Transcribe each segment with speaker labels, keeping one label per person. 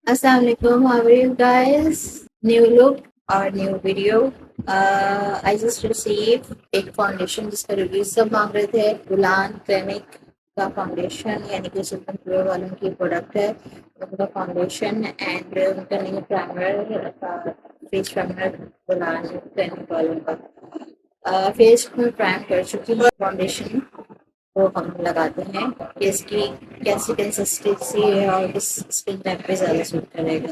Speaker 1: Assalamu alaikum, how are you guys? New look और new video. I just receive एक foundation जिसका review सब मांग रहे थे। बुलान क्लिनिक का फाउंडेशन यानी कि सुल्तान प्योर वालों की प्रोडक्ट है, उनका फाउंडेशन एंड उनका न्यू प्राइमर, फेस प्राइमर बुलान क्लिनिक वालों का। फेस में प्राइम कर चुकी हूँ। फाउंडेशन वो हम लगाते हैं कि इसकी कैसी कंसिस्टेंसी है और किस स्किन टाइप पे ज़्यादा सूट करेगा।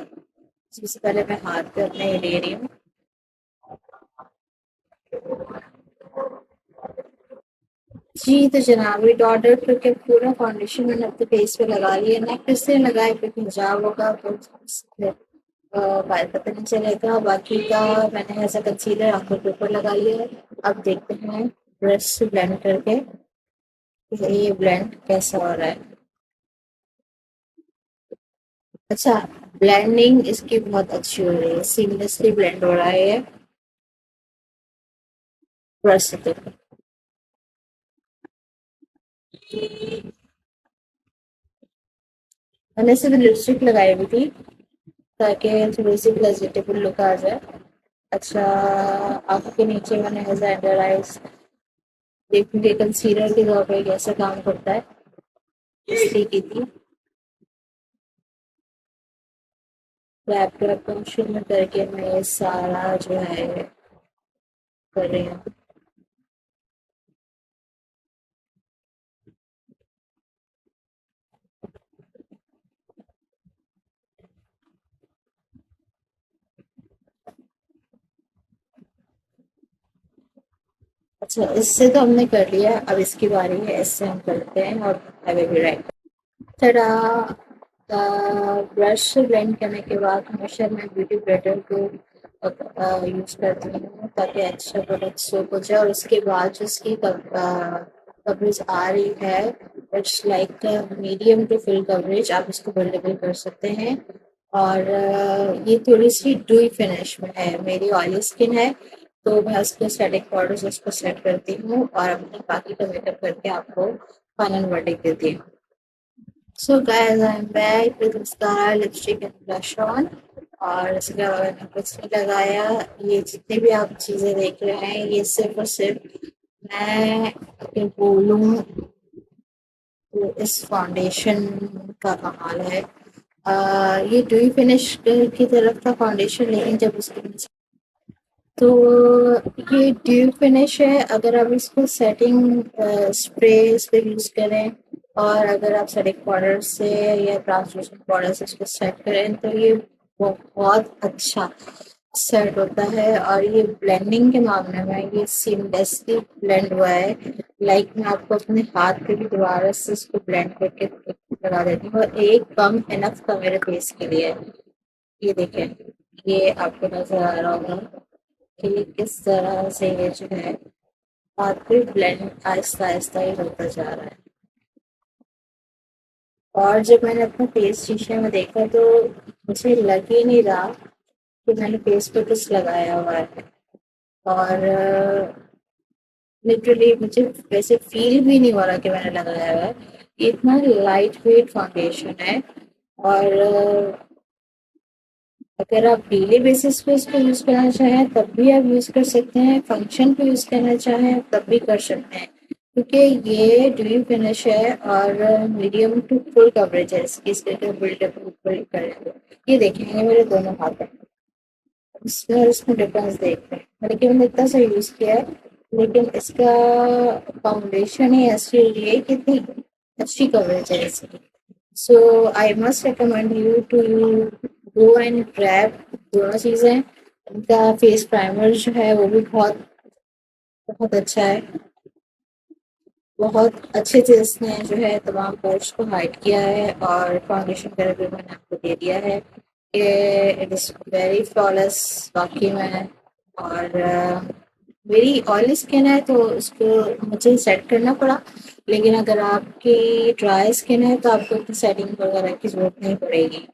Speaker 1: सबसे पहले मैं हाथ पे अपने ये ले रही हूँ। जी तो जनाब, ये ऑर्डर करके पूरा फाउंडेशन मैंने अपने फेस पे लगा लिया। नेक पे से लगाए क्योंकि हिजाब होगा तो फिर पता नहीं चलेगा। बाकी का मैंने ऐसा कंसीलर आंखों के ऊपर लगा लिया है। अब देखते हैं ब्रश से ब्लेंड करके कि ये ब्लेंड कैसा हो रहा है। अच्छा, ब्लेंडिंग इसकी बहुत अच्छी हो रही है, सीमलेसली ब्लेंड हो रहा है ये ब्रश से। देखो, मैंने सिर्फ लिपस्टिक लगाई हुई थी ताकि थोड़ी सी प्रेजेंटेबल लुक आ जाए। अच्छा, आंखों के नीचे मैंने ऐसा अंडर आईज देखूंगी कंसीलर के तौर पे कैसे काम करता है, इसलिए की थी। लैपटॉप फंक्शन में करके मैं ये सारा जो है कर रही हूँ। अच्छा, इससे तो हमने कर लिया, अब इसकी बारी है, इससे हम करते हैं और आई विल बी राइट। थोड़ा ब्रश से ब्लेंड करने के बाद हमेशा मैं ब्यूटी ब्लेंडर को यूज़ करती हूँ ताकि अच्छा प्रोडक्ट सोप हो जाए। और उसके बाद जो इसकी कवरेज आ रही है, it's like medium to full coverage, आप इसको अवेलेबल कर सकते हैं। और ये थोड़ी सी ड्यूई फिनिश में है, मेरी ऑयली स्किन है तो मैं उसके सेटिंग पाउडर से उसको सेट करती हूँ और अपने बाकी का मेकअप करके आपको फाइनल वर्डिक्ट देती हूँ। So guys, I'm back with mascara, lipstick and blush on। और इसके अलावा मैंने कुछ नहीं लगाया। ये जितनी भी आप चीज़ें देख रहे हैं ये सिर्फ और सिर्फ मैं अगर बोलूँ तो इस फाउंडेशन का कमाल है। ये ड्यू फिनिश की तरफ का फाउंडेशन, लेकिन जब उसके तो ये ड्यू फिनिश है। अगर आप इसको सेटिंग स्प्रे इस पे यूज़ करें और अगर आप सेटिंग पाउडर से या ट्रांसलूसेंट पाउडर से इसको सेट करें तो ये बहुत अच्छा सेट होता है। और ये ब्लेंडिंग के मामले में ये सीमलेसली ब्लेंड हुआ है। लाइक मैं आपको अपने हाथ पे भी दोबारा से इसको ब्लेंड करके लगा देती हूँ और एक कम इनफ था मेरे फेस के लिए। ये देखें, ये आपको नजर आ रहा होगा कि किस तरह से ये जो है हाथ पे ब्लेंड आहिस्ता आहिस्ता ही होता जा रहा है। और जब मैंने अपना फेस शीशे में देखा तो मुझे लग ही नहीं रहा कि मैंने फेस पे कुछ लगाया हुआ है। और लिटरली मुझे वैसे फील भी नहीं हो रहा कि मैंने लगाया हुआ है। ये इतना लाइट वेट फाउंडेशन है। और अगर आप डेली बेसिस पे इसको यूज़ करना चाहें तब भी आप यूज़ कर सकते हैं, फंक्शन पे यूज़ करना चाहें तब भी कर सकते हैं, क्योंकि ये ड्यू फिनिश है और मीडियम टू फुल कवरेज है इसकी। इसके बिल्डअप बिल्ड करने को ये देखेंगे मेरे दोनों हाथ हैं, इसमें और इसमें डिफरेंस देख रहे हैं। लेकिन मैंने इतना सा यूज़ किया है, लेकिन इसका फाउंडेशन ही ऐसी हुई है कि इतनी अच्छी कवरेज है इसकी। So I must recommend you to go and grab दोनों चीज़ें। इनका फेस प्राइमर जो है वो भी बहुत बहुत अच्छा है। बहुत अच्छे से इसने जो है तमाम पोर्स को हाइड किया है और फाउंडेशन का रिव्यू मैंने आपको दे दिया है कि इट इज़ वेरी फ्लॉलेस वाकई में। और मेरी ऑयली स्किन है तो उसको मुझे सेट करना पड़ा, लेकिन अगर आपकी ड्राई स्किन है तो आपको सेटिंग वगैरह की ज़रूरत नहीं पड़ेगी।